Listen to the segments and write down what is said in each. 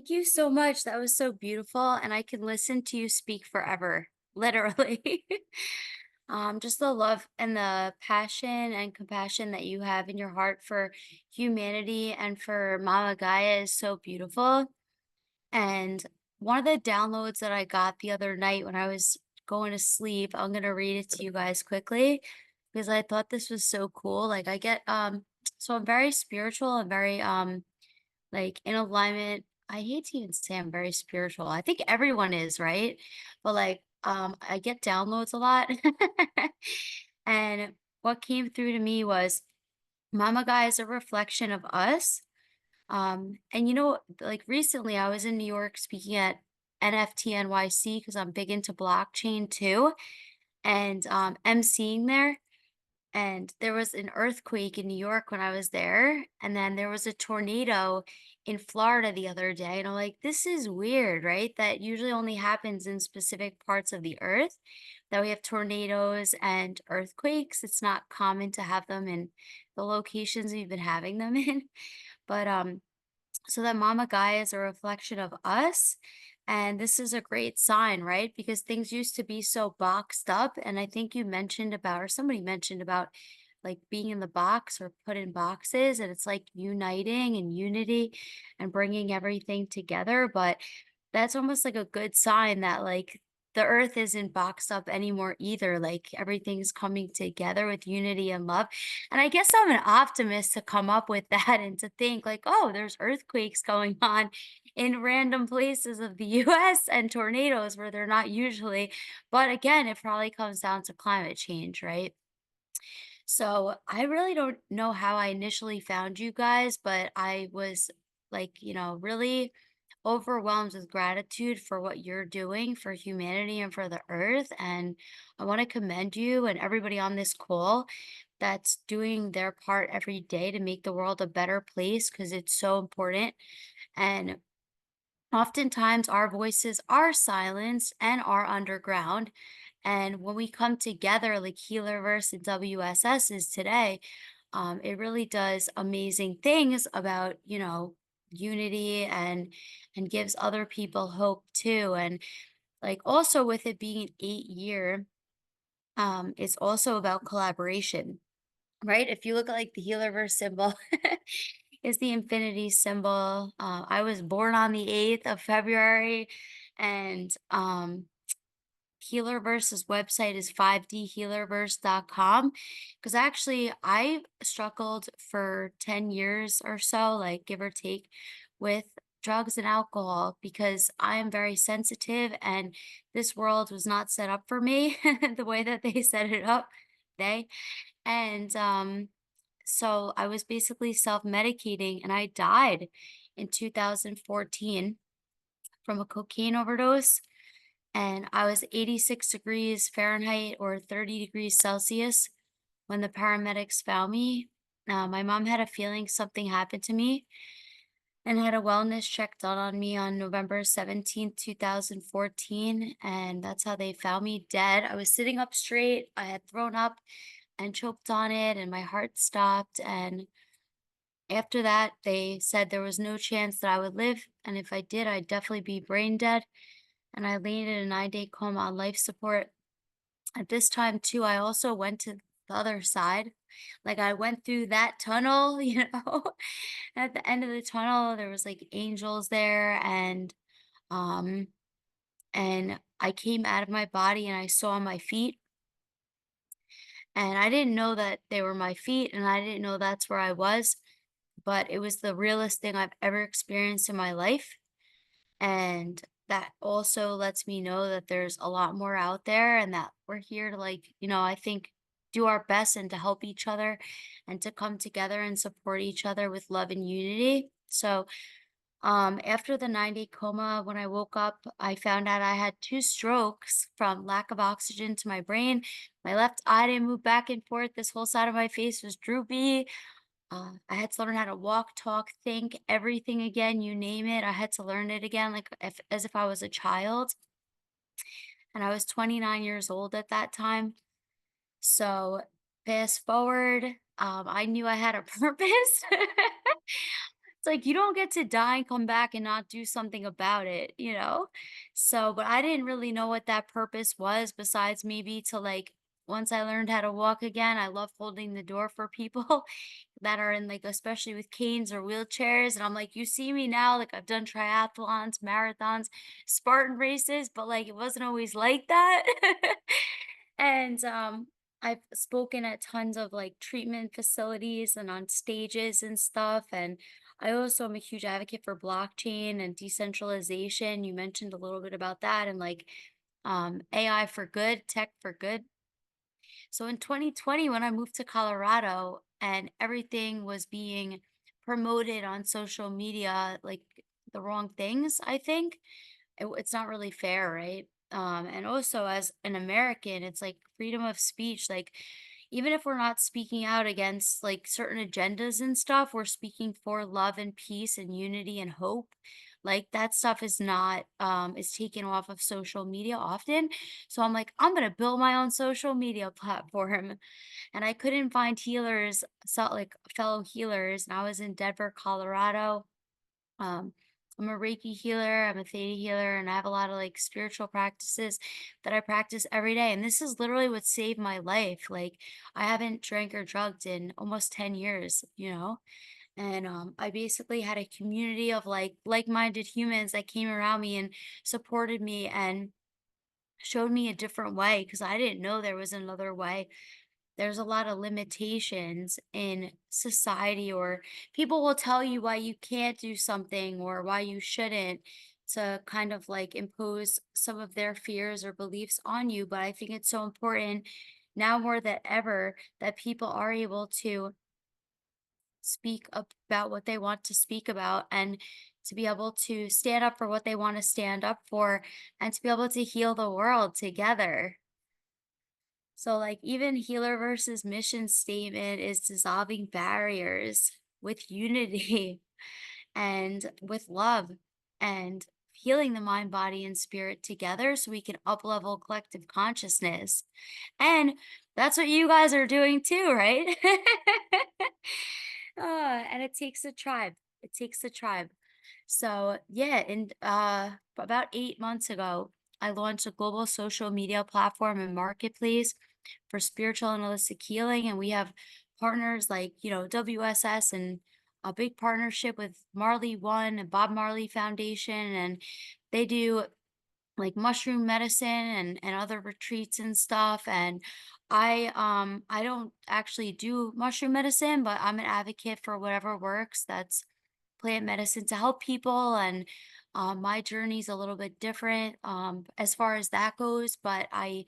Thank you so much. That was so beautiful, and I can listen to you speak forever, literally. Just the love and the passion and compassion that you have in your heart for humanity and for Mama Gaia is so beautiful. And one of the downloads that I got the other night when I was going to sleep, I'm gonna read it to you guys quickly because I thought this was so cool. Like I get so I'm very spiritual and very like in alignment. I hate to even say I'm very spiritual. I think everyone is, right? But like I get downloads a lot. And what came through to me was Mama Guy is a reflection of us. And like recently I was in New York speaking at NFT NYC because I'm big into blockchain too. And emceeing there. And there was an earthquake in New York when I was there, and then there was a tornado in Florida the other day, and I'm like, "This is weird," right? That usually only happens in specific parts of the earth, that we have tornadoes and earthquakes. It's not common to have them in the locations we've been having them in. But so that Mama Gaia is a reflection of us. And this is a great sign, right? Because things used to be so boxed up. And I think you mentioned about, or somebody mentioned about like being in the box or put in boxes. And it's like uniting and unity and bringing everything together. But that's almost like a good sign that like the earth isn't boxed up anymore either. Like everything's coming together with unity and love. And I guess I'm an optimist to come up with that and to think like, oh, there's earthquakes going on in random places of the US and tornadoes where they're not usually. But again, it probably comes down to climate change, right? So I really don't know how I initially found you guys, but I was like, really overwhelmed with gratitude for what you're doing for humanity and for the earth. And I want to commend you and everybody on this call that's doing their part every day to make the world a better place because it's so important. And oftentimes, our voices are silenced and are underground. And when we come together, like Healerverse and WSS is today, it really does amazing things about, unity and gives other people hope too. And like also with it being an 8 year, it's also about collaboration, right? If you look at like the Healerverse symbol, is the infinity symbol. I was born on the 8th of February, and Healerverse's website is 5dhealerverse.com. Because actually, I struggled for 10 years or so, like give or take, with drugs and alcohol because I am very sensitive and this world was not set up for me the way that they set it up. They and so I was basically self-medicating and I died in 2014 from a cocaine overdose. And I was 86 degrees Fahrenheit or 30 degrees Celsius when the paramedics found me. My mom had a feeling something happened to me and had a wellness check done on me on November 17th, 2014. And that's how they found me dead. I was sitting up straight. I had thrown up and choked on it, and my heart stopped. And after that, they said there was no chance that I would live, and if I did, I'd definitely be brain dead. And I laid in a 9-day coma on life support. At this time, too, I also went to the other side. Like I went through that tunnel, At the end of the tunnel, there was like angels there, um, and I came out of my body and I saw my feet. And I didn't know that they were my feet, and I didn't know that's where I was, but it was the realest thing I've ever experienced in my life. And that also lets me know that there's a lot more out there and that we're here to, like, I think do our best and to help each other and to come together and support each other with love and unity. So, after the 9-day coma, when I woke up, I found out I had two strokes from lack of oxygen to my brain. My left eye didn't move back and forth. This whole side of my face was droopy. I had to learn how to walk, talk, think, everything again, you name it. I had to learn it again, like as if I was a child. And I was 29 years old at that time. So fast forward, I knew I had a purpose. It's like you don't get to die and come back and not do something about it, you know? So, but I didn't really know what that purpose was besides maybe to like once I learned how to walk again, I love holding the door for people that are in like especially with canes or wheelchairs. And I'm like, you see me now, like I've done triathlons, marathons, Spartan races, but like it wasn't always like that. And I've spoken at tons of like treatment facilities and on stages and stuff. And I also am a huge advocate for blockchain and decentralization. You mentioned a little bit about that and like AI for good, tech for good. So in 2020, when I moved to Colorado and everything was being promoted on social media, like the wrong things, I think it's not really fair, right? And also as an American, it's like freedom of speech. Like, even if we're not speaking out against like certain agendas and stuff, we're speaking for love and peace and unity and hope. Like that stuff is not is taken off of social media often. So I'm like, I'm gonna build my own social media platform. And I couldn't find healers, so like fellow healers, and I was in Denver, Colorado. um, I'm a Reiki healer, I'm a Theta healer, and I have a lot of like spiritual practices that I practice every day. And this is literally what saved my life. Like, I haven't drank or drugged in almost 10 years, you know? And I basically had a community of like-minded humans that came around me and supported me and showed me a different way because I didn't know there was another way. There's a lot of limitations in society, or people will tell you why you can't do something or why you shouldn't, to kind of like impose some of their fears or beliefs on you. But I think it's so important now more than ever that people are able to speak up about what they want to speak about, and to be able to stand up for what they want to stand up for, and to be able to heal the world together. So, like, even Healerverse's mission statement is dissolving barriers with unity and with love, and healing the mind, body, and spirit together so we can uplevel collective consciousness. And that's what you guys are doing too, right? And it takes a tribe. It takes a tribe. So, yeah, and about 8 months ago, I launched a global social media platform and marketplace for spiritual and holistic healing. And we have partners like, WSS, and a big partnership with Marley One and Bob Marley Foundation. And they do like mushroom medicine and other retreats and stuff. And I don't actually do mushroom medicine, but I'm an advocate for whatever works. That's plant medicine to help people. And my journey's a little bit different as far as that goes, but I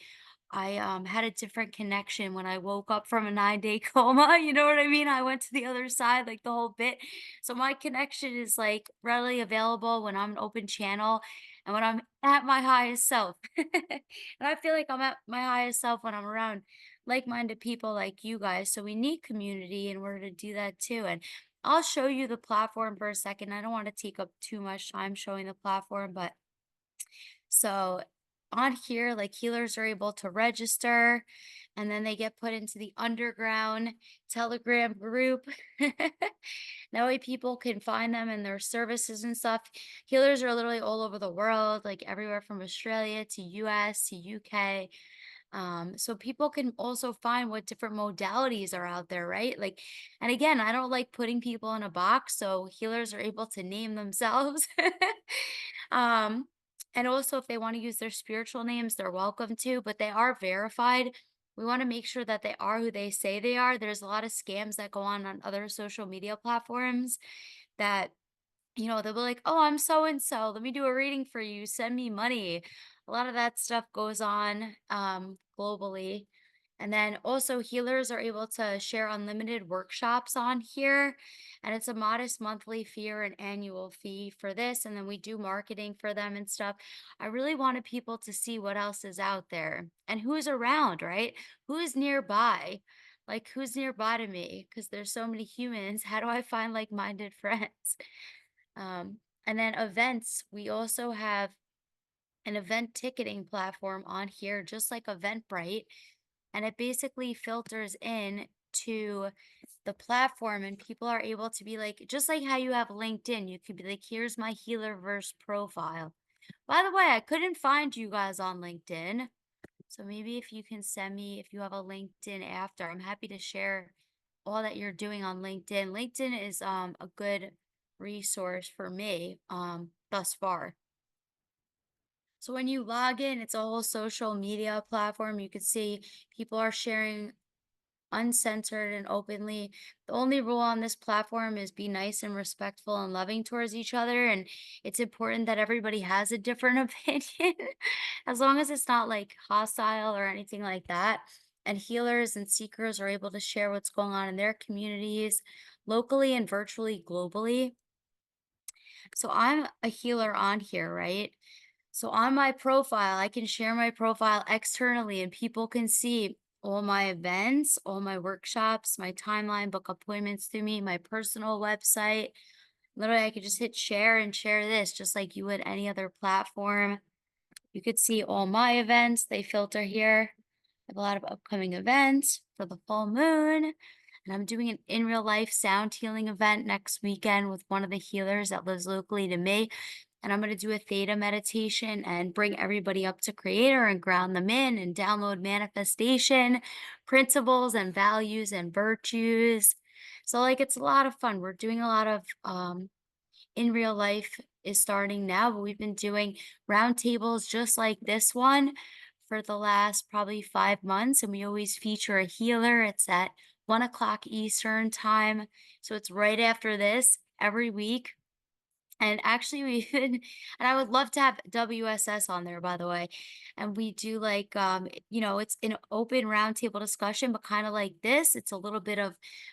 had a different connection when I woke up from a 9-day coma, you know what I mean? I went to the other side, like the whole bit. So my connection is like readily available when I'm an open channel and when I'm at my highest self. And I feel like I'm at my highest self when I'm around like-minded people like you guys. So we need community in order to do that too. And I'll show you the platform for a second. I don't want to take up too much time showing the platform, but so on here, like healers are able to register, and then they get put into the underground Telegram group. That way people can find them and their services and stuff. Healers are literally all over the world, like everywhere from Australia to US to UK. So people can also find what different modalities are out there, right? Like, and again, I don't like putting people in a box, so healers are able to name themselves. um, and also, if they want to use their spiritual names, they're welcome to, but they are verified. We want to make sure that they are who they say they are. There's a lot of scams that go on other social media platforms that, they'll be like, "Oh, I'm so and so. Let me do a reading for you. Send me money." A lot of that stuff goes on globally. And then also, healers are able to share unlimited workshops on here. And it's a modest monthly fee or an annual fee for this. And then we do marketing for them and stuff. I really wanted people to see what else is out there and who's around, right? Who's nearby? Like, who's nearby to me? Because there's so many humans. How do I find like minded friends? And then events, we also have an event ticketing platform on here, just like Eventbrite, and it basically filters in to the platform and people are able to be like, just like how you have LinkedIn, you could be like, here's my Healerverse profile. By the way, I couldn't find you guys on LinkedIn. So maybe if you can send me, if you have a LinkedIn after, I'm happy to share all that you're doing on LinkedIn. LinkedIn is a good resource for me thus far. So when you log in, it's a whole social media platform. You can see people are sharing uncensored and openly. The only rule on this platform is be nice and respectful and loving towards each other. And it's important that everybody has a different opinion, as long as it's not like hostile or anything like that. And healers and seekers are able to share what's going on in their communities, locally and virtually globally. So I'm a healer on here, right? So on my profile, I can share my profile externally and people can see all my events, all my workshops, my timeline, book appointments through me, my personal website. Literally, I could just hit share and share this just like you would any other platform. You could see all my events. They filter here. I have a lot of upcoming events for the full moon. And I'm doing an in real life sound healing event next weekend with one of the healers that lives locally to me. And I'm going to do a theta meditation and bring everybody up to creator and ground them in and download manifestation principles and values and virtues. So, like, it's a lot of fun. We're doing a lot of in real life is starting now, but we've been doing roundtables just like this one for the last probably 5 months. And we always feature a healer. It's at 1 o'clock Eastern time. So it's right after this every week. And actually, we even, and I would love to have WSS on there, by the way. And we do like, it's an open roundtable discussion, but kind of like this. It's a little bit of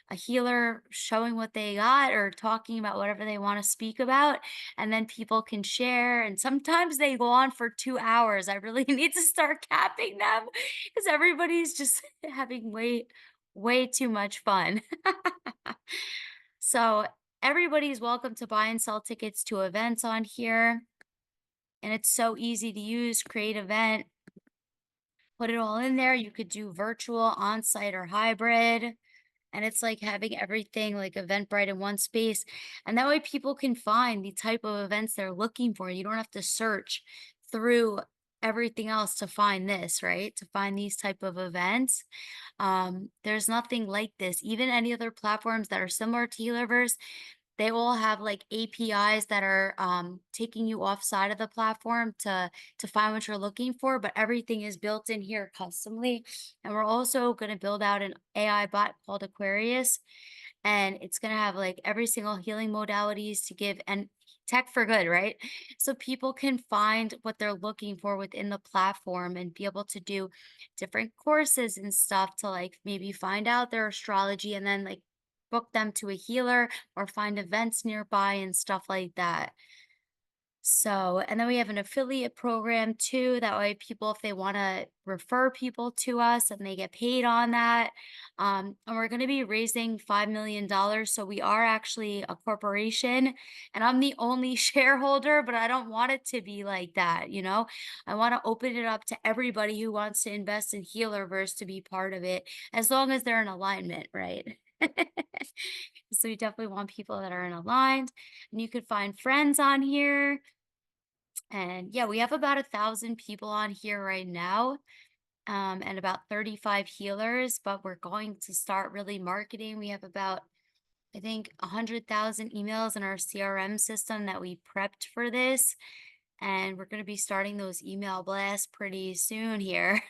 a healer showing what they got or talking about whatever they want to speak about. And then people can share. And sometimes they go on for 2 hours. I really need to start capping them because everybody's just having way too much fun. So everybody's welcome to buy and sell tickets to events on here. And it's so easy to use. Create event, put it all in there. You could do virtual, on-site, or hybrid. And it's like having everything like Eventbrite in one space. And that way people can find the type of events they're looking for. You don't have to search through everything else to find this, right? To find these type of events. There's nothing like this. Even any other platforms that are similar to Healerverse, they all have like APIs that are taking you offside of the platform to find what you're looking for, but everything is built in here customly. And we're also going to build out an AI bot called Aquarius, and it's going to have like every single healing modalities to give and tech for good, right? So people can find what they're looking for within the platform and be able to do different courses and stuff to like maybe find out their astrology and then like book them to a healer or find events nearby and stuff like that. So, and then we have an affiliate program too. That way, people, if they want to refer people to us and they get paid on that. And we're going to be raising $5 million. So, we are actually a corporation and I'm the only shareholder, but I don't want it to be like that. I want to open it up to everybody who wants to invest in Healerverse to be part of it, as long as they're in alignment, right? So, we definitely want people that are in aligned. And you could find friends on here, and yeah, we have about 1,000 people on here right now, and about 35 healers, but we're going to start really marketing. We have about, I think, 100,000 emails in our CRM system that we prepped for this. And we're going to be starting those email blasts pretty soon here,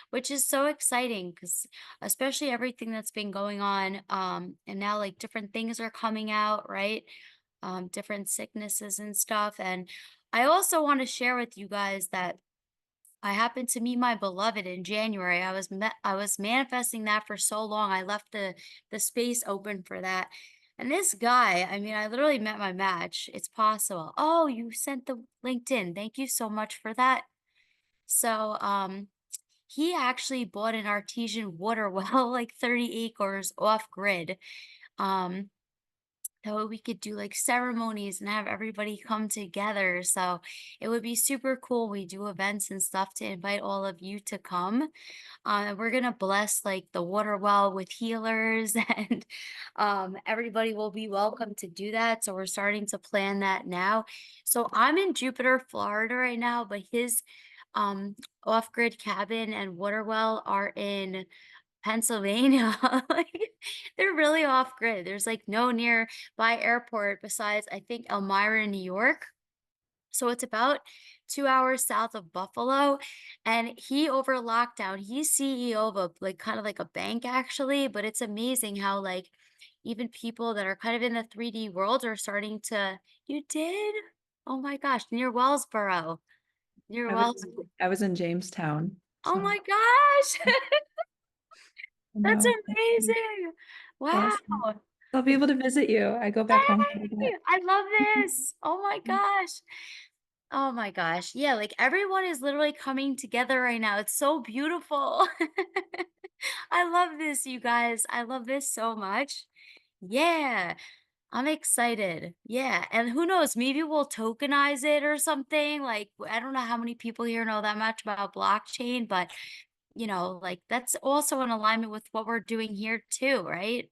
which is so exciting because especially everything that's been going on. And now like different things are coming out, right? Different sicknesses and stuff. And I also want to share with you guys that I happened to meet my beloved in January. I was manifesting that for so long. I left the space open for that. And this guy, I mean, I literally met my match. It's possible. Oh, you sent the LinkedIn. Thank you so much for that. So, he actually bought an artesian water well, like 30 acres off grid. Um, that way we could do like ceremonies and have everybody come together. So it would be super cool. We do events and stuff to invite all of you to come. And we're gonna bless like the water well with healers and everybody will be welcome to do that. So we're starting to plan that now. So I'm in Jupiter, Florida right now, but his um off-grid cabin and water well are in Pennsylvania. Like, they're really off grid. There's like no nearby airport besides, I think, Elmira, New York. So it's about 2 hours south of Buffalo. And he, over lockdown, he's CEO of a like kind of like a bank actually, but it's amazing how like even people that are kind of in the 3D world are starting to, you did? Oh my gosh, near Wellsboro. Near I was Wells. I was in Jamestown, Oh so my gosh. I That's know. amazing. Wow. Awesome. I'll be able to visit you. I go back home quite a Yay! I love this. Oh my bit. gosh. Oh my gosh. Yeah, like everyone is literally coming together right now. It's so beautiful. I love this, you guys. I love this so much. Yeah, I'm excited. Yeah, and who knows, maybe we'll tokenize it or something. Like, I don't know how many people here know that much about blockchain, but like that's also in alignment with what we're doing here too, right?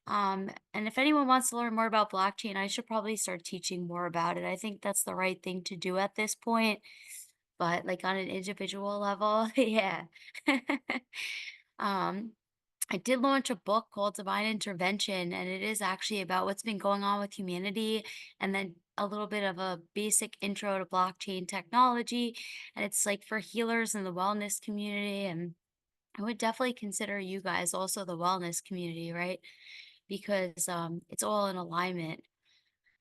And if anyone wants to learn more about blockchain, I should probably start teaching more about it. I think that's the right thing to do at this point, but like on an individual level, yeah. um, I did launch a book called Divine Intervention, and it is actually about what's been going on with humanity and then a little bit of a basic intro to blockchain technology. And it's like for healers in the wellness community. And I would definitely consider you guys also the wellness community, right? Because it's all in alignment.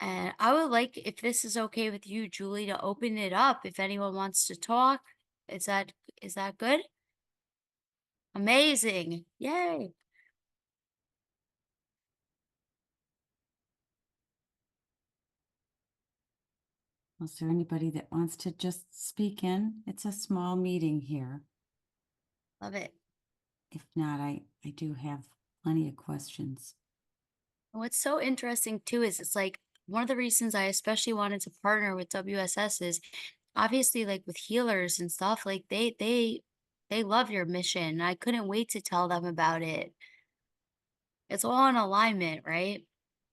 And I would like, if this is okay with you, Julie, to open it up if anyone wants to talk. Is that is that good? Amazing. Yay. Is there anybody that wants to just speak in? It's a small meeting here. Love it. If not, I do have plenty of questions. What's so interesting too is it's like one of the reasons I especially wanted to partner with WSS is obviously like with healers and stuff, like they love your mission. I couldn't wait to tell them about it. It's all in alignment, right?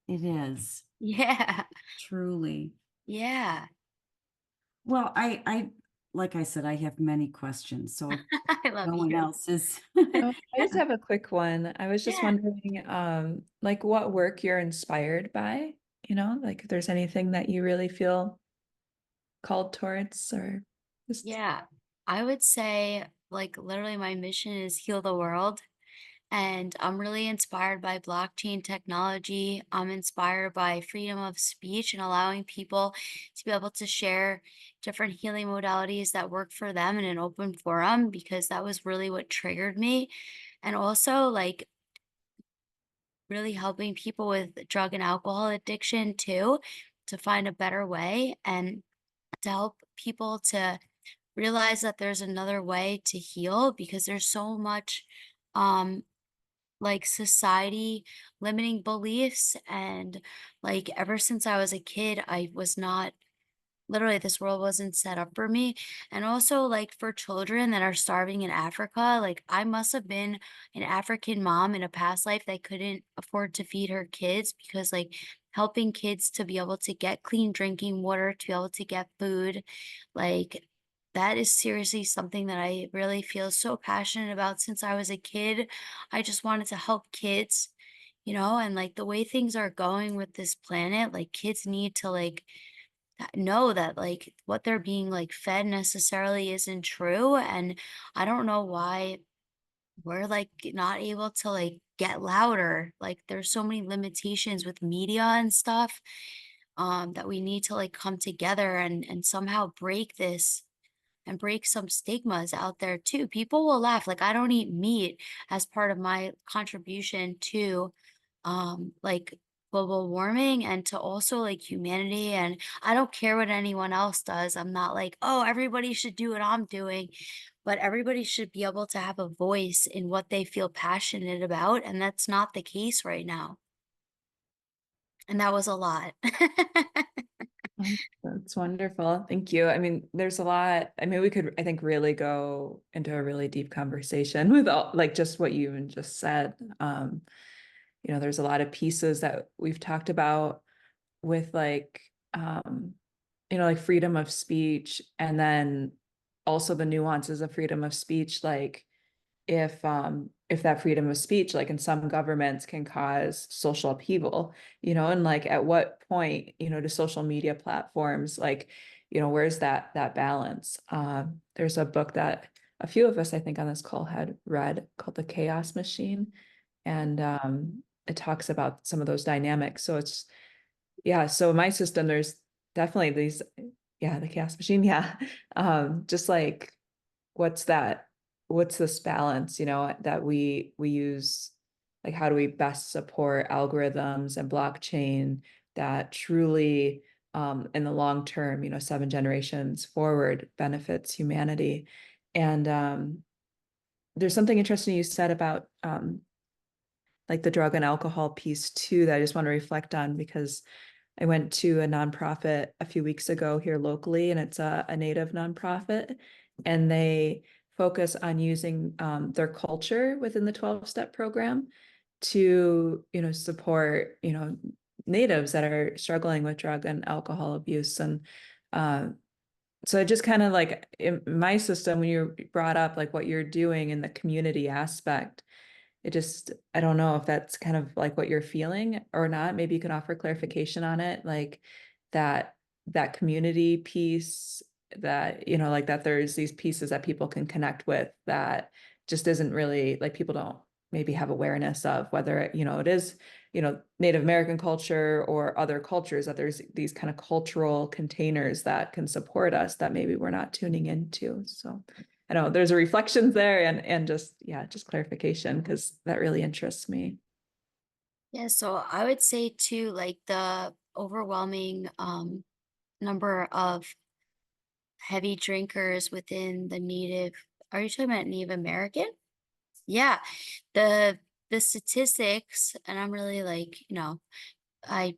It is, Yeah. truly. Yeah. Well, like I said, I have many questions. So if I love no one you. else is, I just have a quick one. I was just Yeah. wondering, like what work you're inspired by, like if there's anything that you really feel called towards or just Yeah. I would say like literally my mission is heal the world. And I'm really inspired by blockchain technology. I'm inspired by freedom of speech and allowing people to be able to share different healing modalities that work for them in an open forum because that was really what triggered me. And also like really helping people with drug and alcohol addiction too, to find a better way and to help people to realize that there's another way to heal because there's so much um like society limiting beliefs and like ever since I was a kid I was not literally this world wasn't set up for me. And also like for children that are starving in Africa, like I must have been an African mom in a past life that couldn't afford to feed her kids because like helping kids to be able to get clean drinking water, to be able to get food, like that is seriously something that I really feel so passionate about since I was a kid. I just wanted to help kids, and like the way things are going with this planet, like kids need to like know that like what they're being like fed necessarily isn't true. And I don't know why we're like not able to like get louder. Like there's so many limitations with media and stuff that we need to like come together and somehow break this and break some stigmas out there too. People will laugh. Like I don't eat meat as part of my contribution to like global warming and to also like humanity. And I don't care what anyone else does. I'm not like, oh, everybody should do what I'm doing, but everybody should be able to have a voice in what they feel passionate about. And that's not the case right now. And that was a lot. Oh, that's wonderful. Thank you. I mean, there's a lot. I mean, we could, I think, really go into a really deep conversation with all, like just what you even just said. There's a lot of pieces that we've talked about with like freedom of speech, and then also the nuances of freedom of speech, like if that freedom of speech, like in some governments, can cause social upheaval, and like at what point, do social media platforms, like, where's that balance? There's a book that a few of us, I think, on this call had read called The Chaos Machine. And it talks about some of those dynamics. So so in my system, there's definitely these, the chaos machine. Yeah. Just like, what's this balance, that we use, like, how do we best support algorithms and blockchain that truly, in the long term, 7 generations forward, benefits humanity. And there's something interesting you said about like the drug and alcohol piece too, that I just want to reflect on, because I went to a nonprofit a few weeks ago here locally, and it's a Native nonprofit, and they focus on using their culture within the 12-step program to, support, natives that are struggling with drug and alcohol abuse. And so I just kind of like, in my system, when you brought up like what you're doing in the community aspect, I don't know if that's kind of like what you're feeling or not. Maybe you can offer clarification on it, like that community piece, that, like that there's these pieces that people can connect with, that just isn't really, like, people don't maybe have awareness of, whether, it is, Native American culture or other cultures, that there's these kind of cultural containers that can support us that maybe we're not tuning into. So I know there's a reflections there, and just clarification, because that really interests me. Yeah, so I would say too, like the overwhelming number of heavy drinkers within the Native, are you talking about Native American? Yeah. The the statistics, and I'm really like, I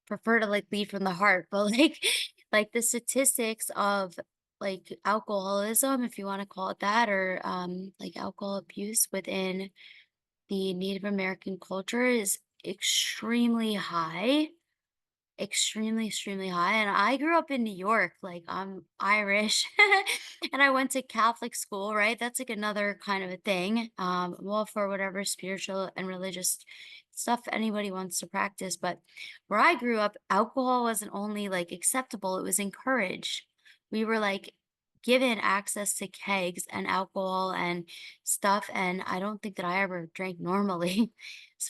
prefer to like lead from the heart, but like like the statistics of like alcoholism, if you want to call it that, or like alcohol abuse within the Native American culture is extremely high, extremely, extremely high. And I grew up in New York, like I'm Irish, and I went to Catholic school, right? That's like another kind of a thing. Well, for whatever spiritual and religious stuff anybody wants to practice. But where I grew up, alcohol wasn't only like acceptable, it was encouraged. We were like given access to kegs and alcohol and stuff. And I don't think that I ever drank normally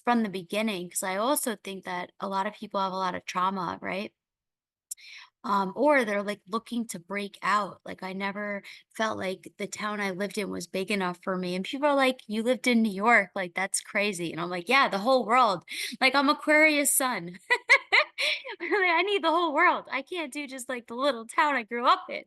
from the beginning, because I also think that a lot of people have a lot of trauma, right? Or they're like looking to break out. Like I never felt like the town I lived in was big enough for me. And people are like, "You lived in New York, like that's crazy." And I'm like, "Yeah, the whole world." Like I'm Aquarius sun. Like, I need the whole world. I can't do just like the little town I grew up in.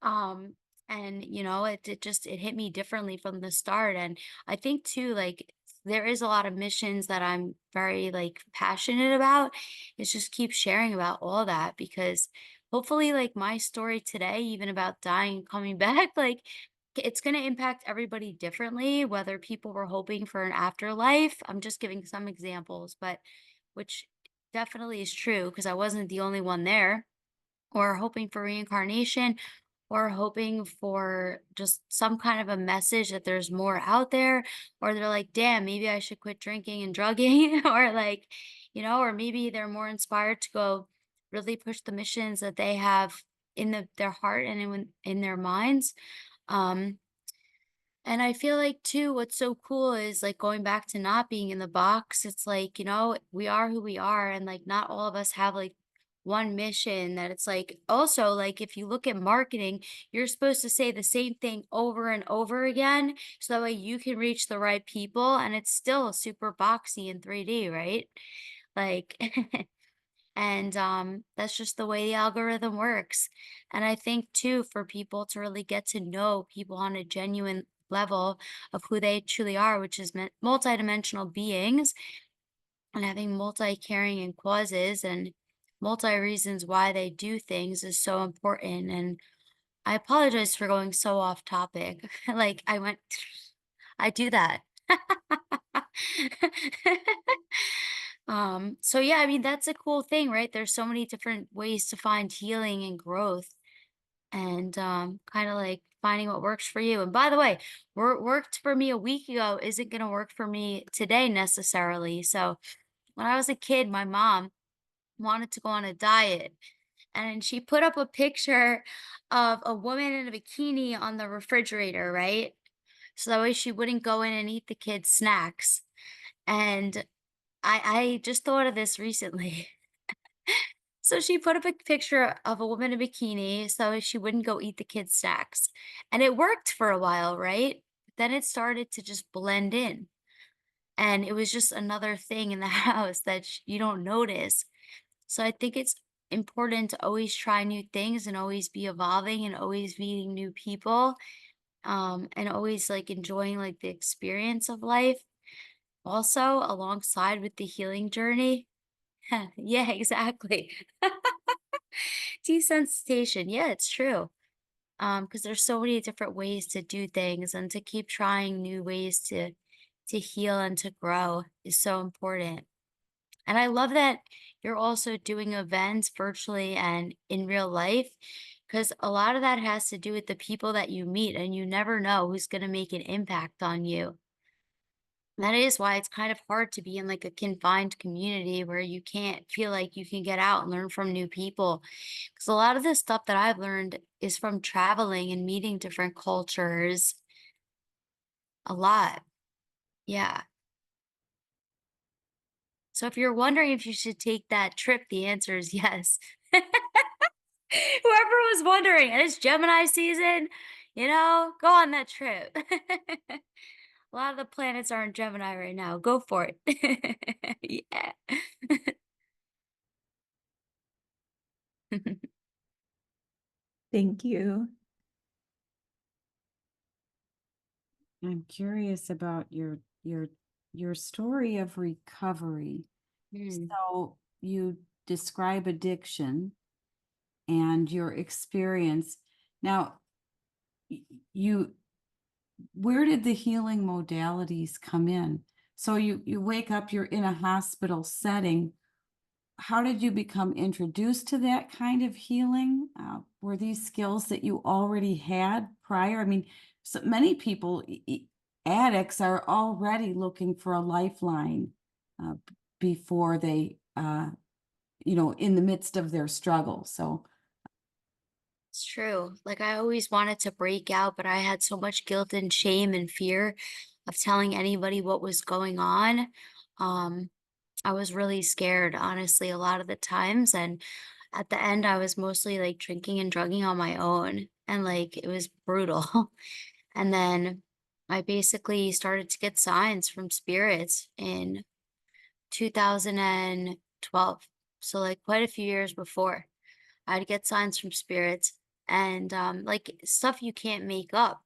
Um, and it hit me differently from the start. And I think too, like there is a lot of missions that I'm very like passionate about. Is just keep sharing about all that, because hopefully like my story today, even about dying and coming back, like it's going to impact everybody differently, whether people were hoping for an afterlife. I'm just giving some examples, but which definitely is true, because I wasn't the only one there, or hoping for reincarnation, or hoping for just some kind of a message that there's more out there, or they're like, damn, maybe I should quit drinking and drugging, or like, or maybe they're more inspired to go really push the missions that they have in their heart and in their minds. Um, and I feel like too, what's so cool is like going back to not being in the box. It's like, we are who we are, and like not all of us have like one mission. That it's like also like if you look at marketing, you're supposed to say the same thing over and over again, so that way you can reach the right people, and it's still super boxy in 3D, right? Like and that's just the way the algorithm works. And I think too, for people to really get to know people on a genuine level of who they truly are, which is multidimensional beings, and having multi-carrying causes and multi reasons why they do things is so important. And I apologize for going so off topic. Like I went, I do that. So yeah, I mean, that's a cool thing, right? There's so many different ways to find healing and growth and kind of like finding what works for you. And by the way, worked for me a week ago isn't going to work for me today necessarily. So when I was a kid, my mom wanted to go on a diet and she put up a picture of a woman in a bikini on the refrigerator, right? So that way she wouldn't go in and eat the kids' snacks. And I just thought of this recently. So she put up a picture of a woman in a bikini so she wouldn't go eat the kids' snacks. And it worked for a while, right? Then it started to just blend in. And it was just another thing in the house that you don't notice. So I think it's important to always try new things and always be evolving and always meeting new people, and always like enjoying like the experience of life also alongside with the healing journey. Yeah, exactly. Desensitization. Yeah, it's true. Because there's so many different ways to do things and to keep trying new ways to heal and to grow is so important. And I love that you're also doing events virtually and in real life, because a lot of that has to do with the people that you meet, and you never know who's going to make an impact on you. That is why it's kind of hard to be in like a confined community where you can't feel like you can get out and learn from new people. Because a lot of the stuff that I've learned is from traveling and meeting different cultures a lot. Yeah. So if you're wondering if you should take that trip, the answer is yes. Whoever was wondering, and it's Gemini season, go on that trip. A lot of the planets are in Gemini right now. Go for it. Yeah. Thank you. I'm curious about your story of recovery. Mm. So you describe addiction and your experience. Now, you where did the healing modalities come in? So you wake up, you're in a hospital setting. How did you become introduced to that kind of healing? Were these skills that you already had prior? I mean, so many people, addicts, are already looking for a lifeline before they, in the midst of their struggle. So, It's true. Like I always wanted to break out, but I had so much guilt and shame and fear of telling anybody what was going on. Um, I was really scared, honestly, a lot of the times. And at the end, I was mostly like drinking and drugging on my own. And like it was brutal. And then I basically started to get signs from spirits in 2012. So, like, quite a few years before, I'd get signs from spirits and like stuff you can't make up.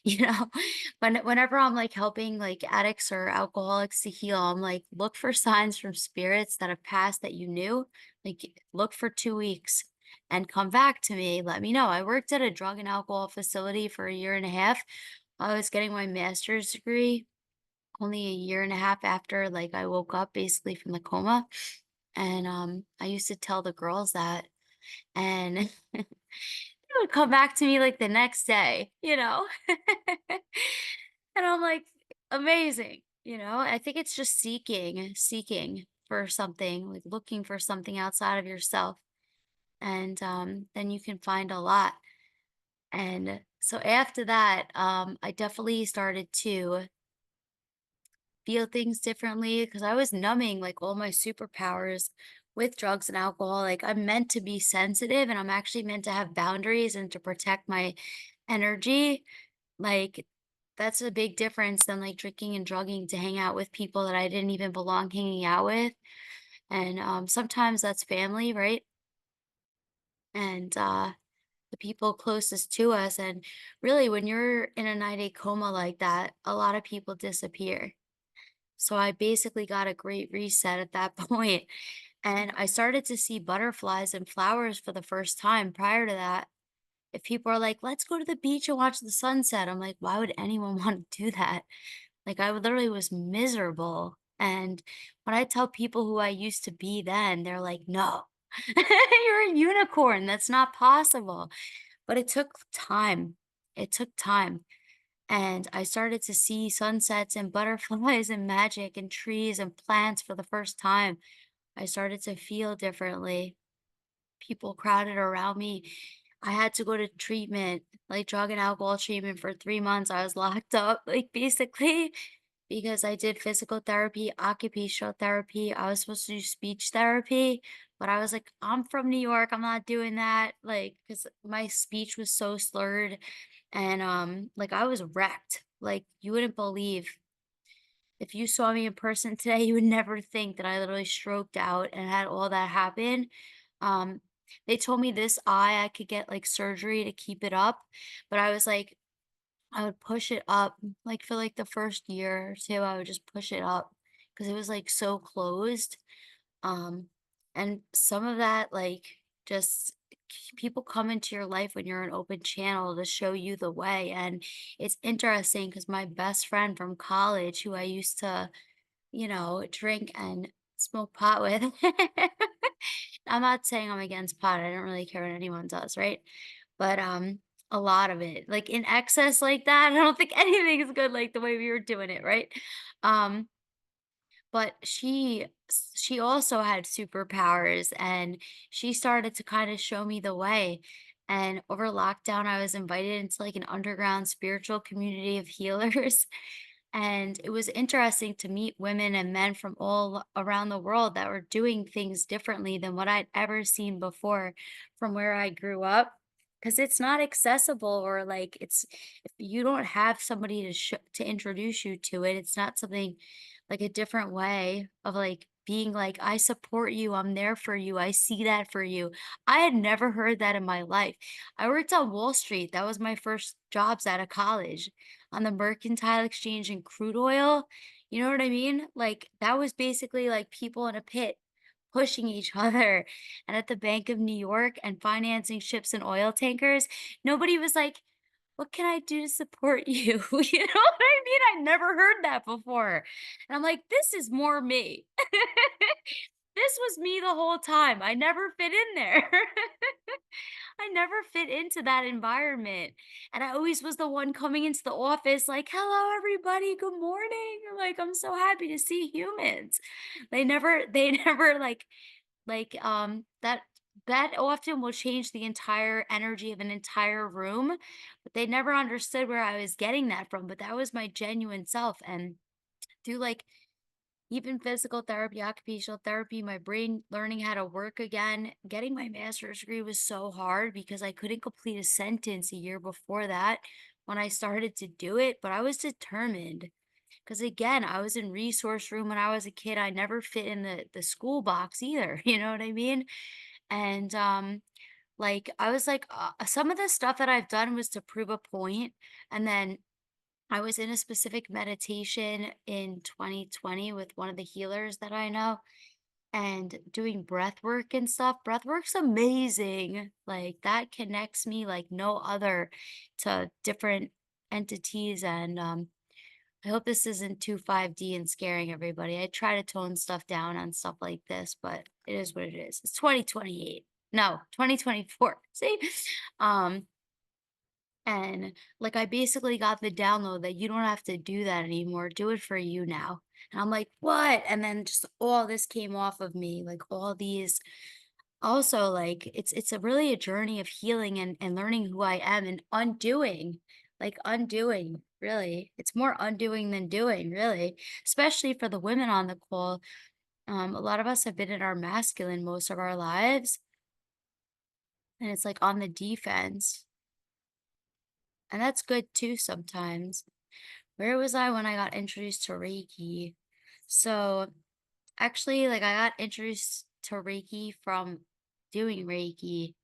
You know, whenever I'm like helping like addicts or alcoholics to heal, I'm like, look for signs from spirits that have passed that you knew. Like, look for 2 weeks and come back to me. Let me know. I worked at a drug and alcohol facility for a year and a half. I was getting my master's degree only a year and a half after like I woke up basically from the coma. And I used to tell the girls that, and they would come back to me like the next day. And I'm like, amazing. I think it's just seeking for something, like looking for something outside of yourself. And then you can find a lot. And so after that, I definitely started to feel things differently because I was numbing like all my superpowers with drugs and alcohol. Like I'm meant to be sensitive and I'm actually meant to have boundaries and to protect my energy. Like that's a big difference than like drinking and drugging to hang out with people that I didn't even belong hanging out with. And sometimes that's family, right? And the people closest to us. And really, when you're in a 9-day coma like that, a lot of people disappear. So I basically got a great reset at that point. And I started to see butterflies and flowers for the first time. Prior to that, if people are like, let's go to the beach and watch the sunset, I'm like, why would anyone want to do that? Like, I literally was miserable. And when I tell people who I used to be then, they're like, no, you're a unicorn. That's not possible. But it took time. It took time. And I started to see sunsets and butterflies and magic and trees and plants for the first time. I started to feel differently. People crowded around me. I had to go to treatment, like drug and alcohol treatment for 3 months. I was locked up, like basically, because I did physical therapy, occupational therapy. I was supposed to do speech therapy, but I was like, I'm from New York. I'm not doing that. Like, because my speech was so slurred and like I was wrecked. Like you wouldn't believe if you saw me in person today, you would never think that I literally stroked out and had all that happen. Um, they told me this eye, I could get like surgery to keep it up, but I was like, I would push it up like for like the first year or two, I would just push it up because it was like so closed. Um, and some of that, like, just people come into your life when you're an open channel to show you the way. And it's interesting because my best friend from college, who I used to, drink and smoke pot with, I'm not saying I'm against pot. I don't really care what anyone does, right? But a lot of it, like in excess like that, I don't think anything is good like the way we were doing it, right? Um, but she also had superpowers and she started to kind of show me the way. And over lockdown, I was invited into like an underground spiritual community of healers. And it was interesting to meet women and men from all around the world that were doing things differently than what I'd ever seen before from where I grew up. Because it's not accessible, or like it's if you don't have somebody to introduce you to it, it's not something like a different way of like being like, I support you, I'm there for you, I see that for you. I had never heard that in my life. I worked on Wall Street. That was my first jobs out of college on the mercantile exchange and crude oil. You know what I mean? Like that was basically like people in a pit pushing each other. And at the Bank of New York and financing ships and oil tankers, nobody was like, what can I do to support you? You know what I mean? I never heard that before. And I'm like, this is more me. This was me the whole time. I never fit in there. I never fit into that environment. And I always was the one coming into the office like, hello, everybody. Good morning. Like, I'm so happy to see humans. They never that often will change the entire energy of an entire room, but they never understood where I was getting that from. But that was my genuine self. And through like even physical therapy, occupational therapy, my brain learning how to work again, getting my master's degree was so hard because I couldn't complete a sentence a year before that when I started to do it, but I was determined. Because again, I was in resource room when I was a kid. I never fit in the school box either. You know what I mean? And like I was like, some of the stuff that I've done was to prove a point, and then I was in a specific meditation in 2020 with one of the healers that I know and doing breath work and stuff. Breath work's amazing. Like that connects me like no other to different entities. And I hope this isn't too 5D and scaring everybody. I try to tone stuff down on stuff like this, but it is what it is. It's 2028. No, 2024. See? Um, and like I basically got the download that you don't have to do that anymore. Do it for you now. And I'm like, what? And then just all this came off of me, like all these also like it's a really a journey of healing and learning who I am and undoing, like undoing, really. It's more undoing than doing, really, especially for the women on the call. A lot of us have been in our masculine most of our lives, and it's like on the defense. And that's good too sometimes. Where was I when I got introduced to Reiki? So actually, like I got introduced to Reiki from doing Reiki.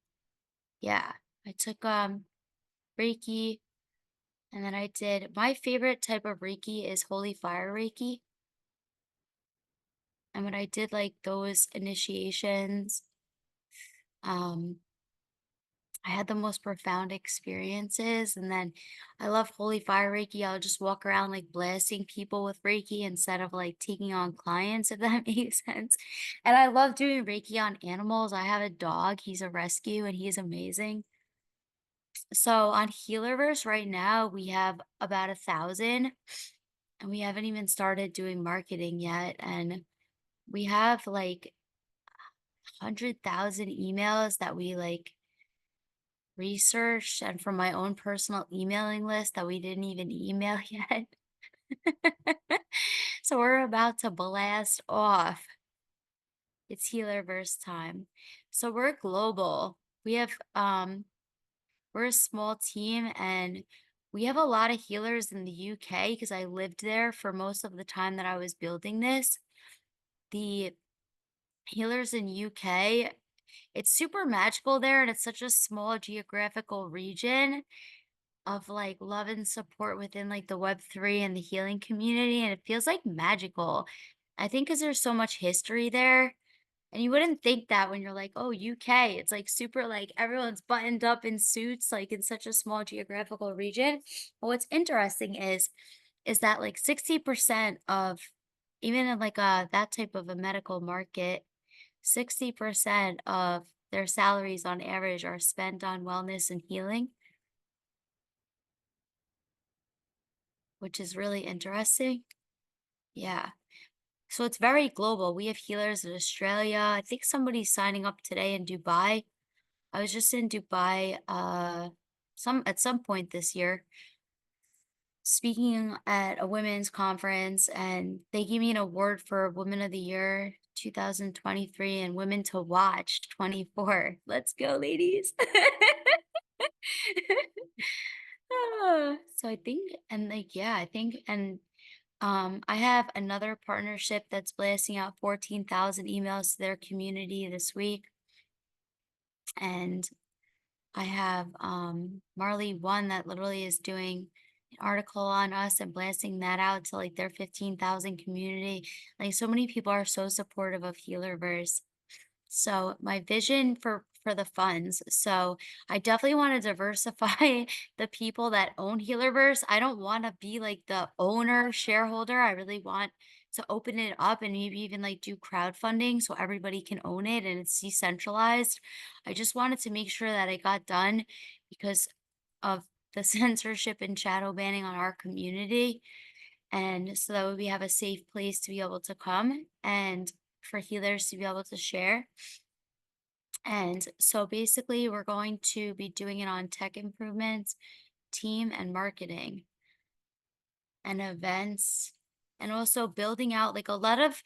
Yeah, I took Reiki and then I did my favorite type of Reiki is Holy Fire Reiki. And when I did like those initiations, um, I had the most profound experiences. And then I love Holy Fire Reiki. I'll just walk around like blasting people with Reiki instead of like taking on clients, if that makes sense. And I love doing Reiki on animals. I have a dog, he's a rescue, and he's amazing. So on Healerverse right now, we have about 1,000, and we haven't even started doing marketing yet. And we have like 100,000 emails that we like researched, and from my own personal emailing list that we didn't even email yet. So we're about to blast off. It's Healerverse time. So we're global. We have we're a small team, and we have a lot of healers in the UK because I lived there for most of the time that I was building this. The healers in UK, it's super magical there, and it's such a small geographical region of like love and support within like the Web3 and the healing community. And it feels like magical. I think because there's so much history there. And you wouldn't think that when you're like, oh, UK, it's like super like everyone's buttoned up in suits, like in such a small geographical region. But what's interesting is that like 60% of even in like that type of a medical market, 60% of their salaries on average are spent on wellness and healing, which is really interesting. Yeah. So it's very global. We have healers in Australia. I think somebody's signing up today in Dubai. I was just in Dubai at some point this year speaking at a women's conference, and they gave me an award for Women of the Year 2023 and Women to Watch 24. Let's go, ladies. So I think, and like, yeah, I think, and I have another partnership that's blasting out 14,000 emails to their community this week. And I have Marley One that literally is doing an article on us and blasting that out to like their 15,000 community. Like so many people are so supportive of Healerverse. So my vision for the funds. So I definitely want to diversify the people that own Healerverse. I don't want to be like the owner shareholder. I really want to open it up and maybe even like do crowdfunding so everybody can own it and it's decentralized. I just wanted to make sure that it got done because of the censorship and shadow banning on our community. And so that way we have a safe place to be able to come and for healers to be able to share. And so basically, we're going to be doing it on tech improvements, team, and marketing and events, and also building out like a lot of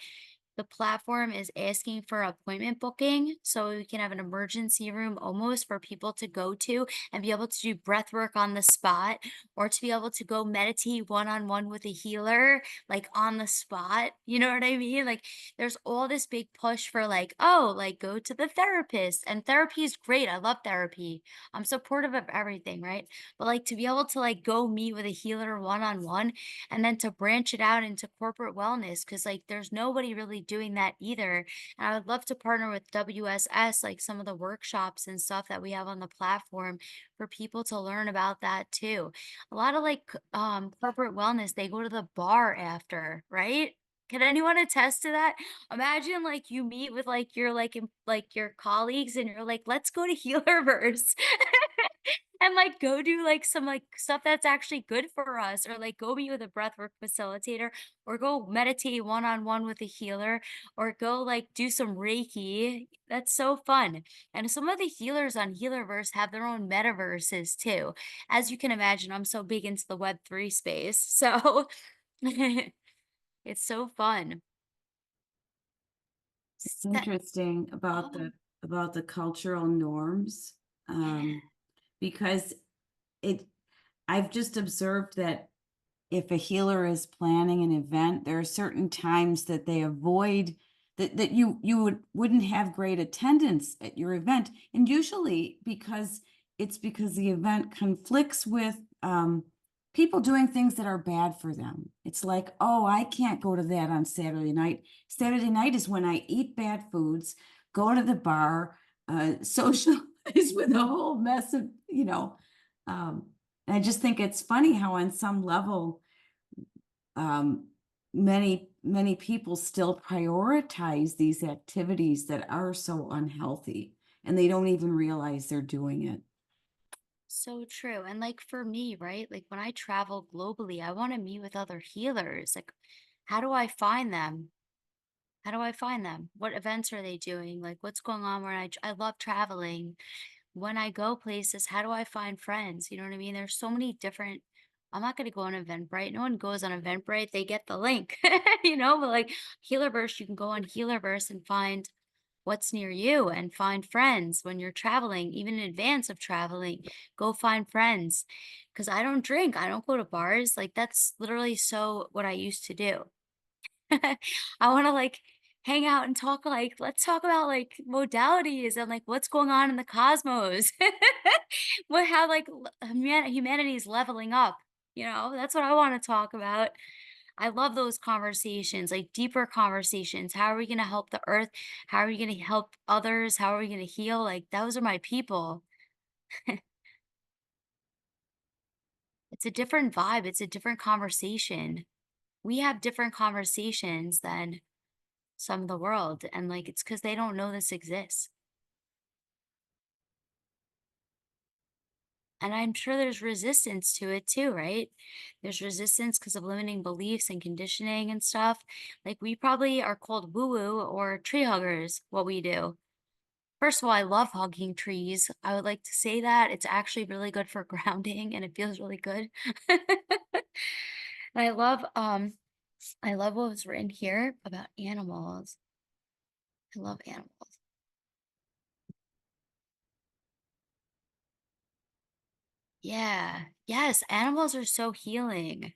the platform is asking for appointment booking so we can have an emergency room almost for people to go to and be able to do breath work on the spot or to be able to go meditate one-on-one with a healer like on the spot. You know what I mean? Like there's all this big push for like, oh, like go to the therapist, and therapy is great. I love therapy. I'm supportive of everything, right? But like to be able to like go meet with a healer one-on-one and then to branch it out into corporate wellness because like there's nobody really doing that either. And I would love to partner with WSS, like some of the workshops and stuff that we have on the platform for people to learn about that too. A lot of like corporate wellness, they go to the bar after, right? Can anyone attest to that? Imagine like you meet with like your like your colleagues and you're like, let's go to Healerverse. And like go do like some like stuff that's actually good for us, or like go meet with a breathwork facilitator, or go meditate one-on-one with a healer, or go like do some Reiki. That's so fun. And some of the healers on Healerverse have their own metaverses too. As you can imagine, I'm so big into the Web3 space. So it's so fun. It's Sta- interesting about Oh, the cultural norms, because it I've just observed that if a healer is planning an event, there are certain times that they avoid that you wouldn't have great attendance at your event, and usually because the event conflicts with people doing things that are bad for them. It's like, oh, I can't go to that on Saturday night. Saturday night is when I eat bad foods, go to the bar, socialize with a whole mess of, and I just think it's funny how on some level, many people still prioritize these activities that are so unhealthy, and they don't even realize they're doing it. So true. And like for me, right? Like when I travel globally, I want to meet with other healers. Like, how do I find them? How do I find them? What events are they doing? Like, what's going on where I love traveling. When I go places, how do I find friends? You know what I mean? There's so many different, I'm not going to go on Eventbrite. No one goes on Eventbrite. They get the link, but like Healerverse, you can go on Healerverse and find what's near you and find friends when you're traveling, even in advance of traveling. Go find friends. Because I don't drink, I don't go to bars. Like, that's literally so what I used to do. I want to like hang out and talk, like, let's talk about like modalities and like what's going on in the cosmos. How like humanity is leveling up. That's what I want to talk about. I love those conversations, like deeper conversations. How are we going to help the earth? How are we going to help others? How are we going to heal? Like, those are my people. It's a different vibe. It's a different conversation. We have different conversations than some of the world. And like, it's because they don't know this exists. And I'm sure there's resistance to it too, right? There's resistance because of limiting beliefs and conditioning and stuff. Like, we probably are called woo woo or tree huggers, what we do. First of all, I love hugging trees. I would like to say that it's actually really good for grounding and it feels really good. And I love what was written here about animals. I love animals. Yeah. Yes, animals are so healing. It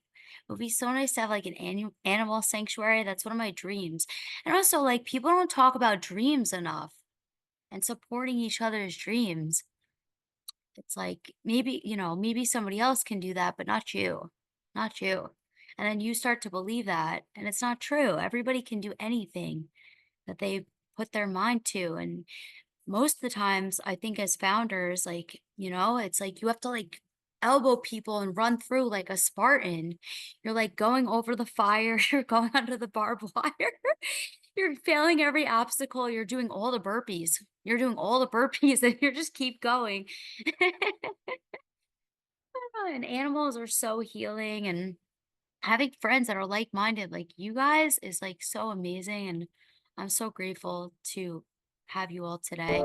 would be so nice to have like an animal sanctuary. That's one of my dreams. And also, like, people don't talk about dreams enough and supporting each other's dreams. It's like maybe somebody else can do that, but not you. Not you. And then you start to believe that, and it's not true. Everybody can do anything that they put their mind to. And most of the times, I think as founders, like, it's like you have to like elbow people and run through like a Spartan. You're like going over the fire, you're going under the barbed wire, you're failing every obstacle, you're doing all the burpees. You're doing all the burpees and you just keep going. And animals are so healing, and having friends that are like-minded like you guys is like so amazing, and I'm so grateful to have you all today.